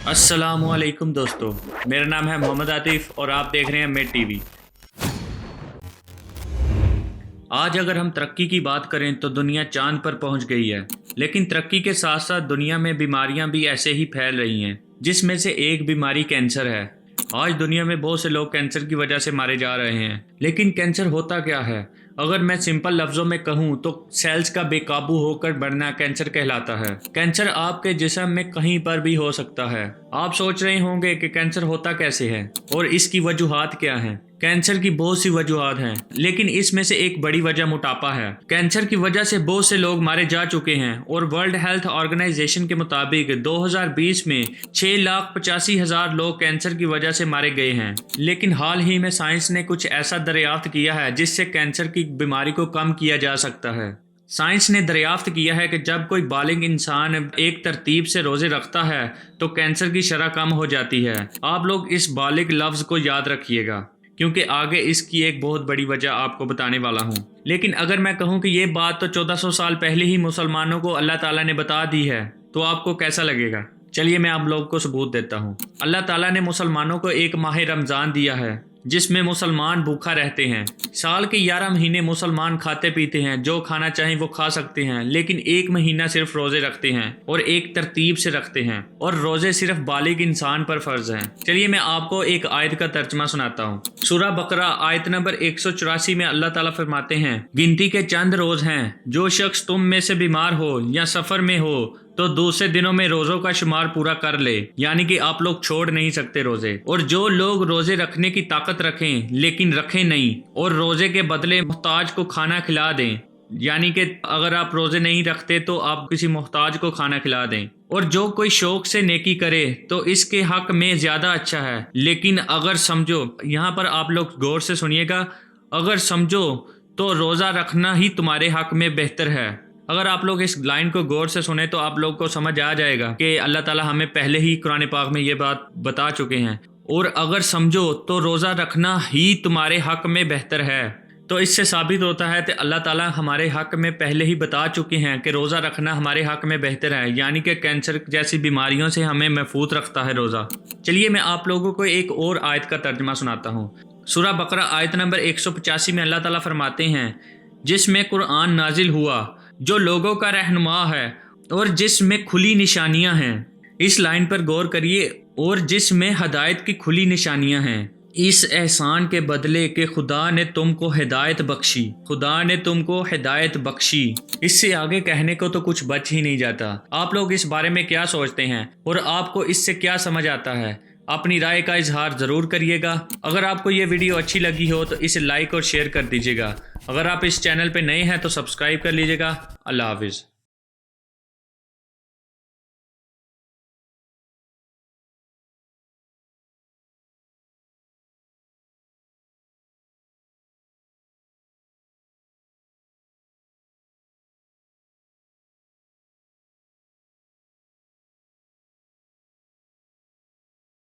अस्सलाम वालेकुम दोस्तों, मेरा नाम है मोहम्मद आतिफ और आप देख रहे हैं मेट टीवी। आज अगर हम तरक्की की बात करें तो दुनिया चांद पर पहुंच गई है, लेकिन तरक्की के साथ साथ दुनिया में बीमारियां भी ऐसे ही फैल रही हैं, जिसमें से एक बीमारी कैंसर है। आज दुनिया में बहुत से लोग कैंसर की वजह से मारे जा रहे हैं, लेकिन कैंसर होता क्या है? अगर मैं सिंपल लफ्ज़ों में कहूँ तो सेल्स का बेकाबू होकर बढ़ना कैंसर कहलाता है। कैंसर आपके जिस्म में कहीं पर भी हो सकता है। आप सोच रहे होंगे कि कैंसर होता कैसे है और इसकी वजूहात क्या हैं। कैंसर की बहुत सी वजूहात हैं, लेकिन इसमें से एक बड़ी वजह मोटापा है। कैंसर की वजह से बहुत से लोग मारे जा चुके हैं और वर्ल्ड हेल्थ ऑर्गेनाइजेशन के मुताबिक 2020 में 6,85,000 लोग कैंसर की वजह से मारे गए हैं। लेकिन हाल ही में साइंस ने कुछ ऐसा दरियाफ्त किया है जिससे कैंसर की बीमारी को कम किया जा सकता है। साइंस ने दरियाफ्त किया है कि जब कोई बालिग इंसान एक तरतीब से रोजे रखता है तो कैंसर की शरह कम हो जाती है। आप लोग इस बालिग लफ्ज़ को याद रखिएगा, क्योंकि आगे इसकी एक बहुत बड़ी वजह आपको बताने वाला हूँ। लेकिन अगर मैं कहूँ कि ये बात तो 1400 साल पहले ही मुसलमानों को अल्लाह ताला ने बता दी है, तो आपको कैसा लगेगा? चलिए मैं आप लोगों को सबूत देता हूँ। अल्लाह ताला ने मुसलमानों को एक माह रमज़ान दिया है जिसमें मुसलमान भूखा रहते हैं। साल के 11 महीने मुसलमान खाते पीते हैं, जो खाना चाहें वो खा सकते हैं, लेकिन एक महीना सिर्फ रोजे रखते हैं और एक तरतीब से रखते हैं, और रोजे सिर्फ बालिग इंसान पर फर्ज हैं। चलिए मैं आपको एक आयत का तर्जमा सुनाता हूँ। सूरह बकरा आयत नंबर 184 में अल्लाह ताला फरमाते हैं, गिनती के चंद रोज हैं, जो शख्स तुम में से बीमार हो या सफर में हो तो दूसरे दिनों में रोज़ों का शुमार पूरा कर ले, यानी कि आप लोग छोड़ नहीं सकते रोज़े। और जो लोग रोज़े रखने की ताकत रखें लेकिन रखें नहीं, और रोज़े के बदले मोहताज को खाना खिला दें, यानी कि अगर आप रोज़े नहीं रखते तो आप किसी मोहताज को खाना खिला दें। और जो कोई शौक से नेकी करे तो इसके हक में ज़्यादा अच्छा है। लेकिन अगर समझो, यहाँ पर आप लोग गौर से सुनिएगा, अगर समझो तो रोज़ा रखना ही तुम्हारे हक में बेहतर है। अगर आप लोग इस लाइन को गौर से सुने तो आप लोग को समझ आ जाएगा कि अल्लाह ताला हमें पहले ही कुरान पाक में ये बात बता चुके हैं। और अगर समझो तो रोज़ा रखना ही तुम्हारे हक में बेहतर है, तो इससे साबित होता है कि अल्लाह ताला हमारे हक में पहले ही बता चुके हैं कि रोज़ा रखना हमारे हक में बेहतर है, यानी कि कैंसर जैसी बीमारियों से हमें महफूज रखता है रोज़ा। चलिए मैं आप लोगों को एक और आयत का तर्जमा सुनाता हूँ। सूरह बकरा आयत नंबर 185 में अल्लाह ताला फरमाते हैं, जिसमें कुरान नाजिल हुआ, जो लोगों का रहनुमा है और जिसमें खुली निशानियां हैं। इस लाइन पर गौर करिए, और जिसमें हदायत की खुली निशानियां हैं, इस एहसान के बदले कि खुदा ने तुमको हिदायत बख्शी। खुदा ने तुमको हिदायत बख्शी, इससे आगे कहने को तो कुछ बच ही नहीं जाता। आप लोग इस बारे में क्या सोचते हैं और आपको इससे क्या समझ आता है? अपनी राय का इजहार ज़रूर करिएगा। अगर आपको ये वीडियो अच्छी लगी हो तो इसे लाइक और शेयर कर दीजिएगा। अगर आप इस चैनल पे नए हैं तो सब्सक्राइब कर लीजिएगा। अल्लाह हाफिज़।